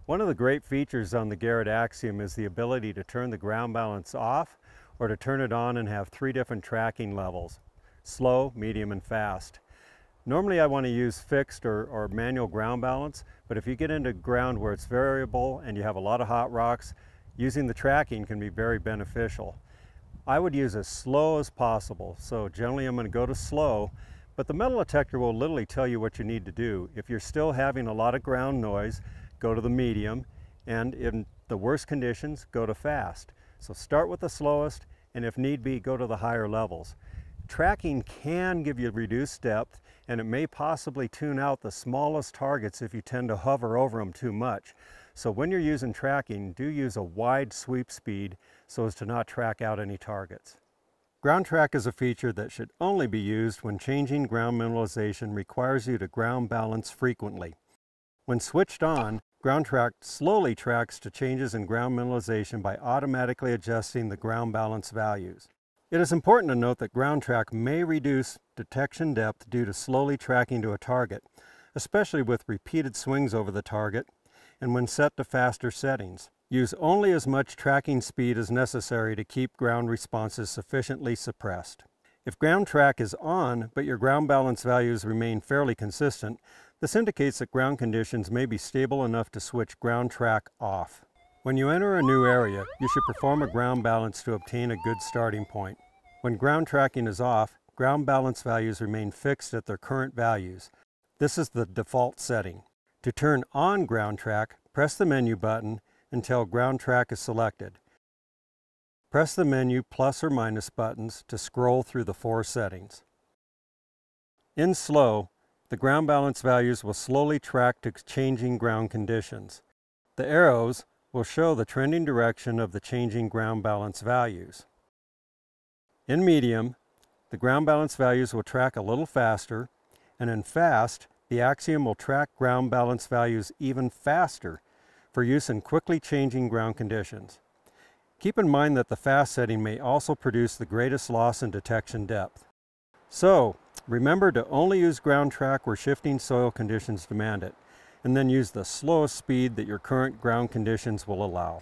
One of the great features on the Garrett Axiom is the ability to turn the ground balance off or to turn it on and have 3 different tracking levels: slow, medium, and fast. Normally I want to use fixed or manual ground balance, but if you get into ground where it's variable and you have a lot of hot rocks, using the tracking can be very beneficial. I would use as slow as possible, so generally I'm going to go to slow, but the metal detector will literally tell you what you need to do. If you're still having a lot of ground noise, go to the medium, and in the worst conditions, go to fast. So start with the slowest, and if need be, go to the higher levels. Tracking can give you reduced depth, and it may possibly tune out the smallest targets if you tend to hover over them too much. So when you're using tracking, do use a wide sweep speed so as to not track out any targets. Ground track is a feature that should only be used when changing ground mineralization requires you to ground balance frequently. When switched on, ground track slowly tracks to changes in ground mineralization by automatically adjusting the ground balance values. It is important to note that ground track may reduce detection depth due to slowly tracking to a target, especially with repeated swings over the target and when set to faster settings. Use only as much tracking speed as necessary to keep ground responses sufficiently suppressed. If ground track is on, but your ground balance values remain fairly consistent, this indicates that ground conditions may be stable enough to switch ground track off. When you enter a new area, you should perform a ground balance to obtain a good starting point. When ground tracking is off, ground balance values remain fixed at their current values. This is the default setting. To turn on ground track, press the menu button until ground track is selected. Press the menu plus or minus buttons to scroll through the 4 settings. In slow, the ground balance values will slowly track to changing ground conditions. The arrows will show the trending direction of the changing ground balance values. In medium, the ground balance values will track a little faster, and in fast, the Axiom will track ground balance values even faster for use in quickly changing ground conditions. Keep in mind that the fast setting may also produce the greatest loss in detection depth. So, remember to only use ground track where shifting soil conditions demand it, and then use the slowest speed that your current ground conditions will allow.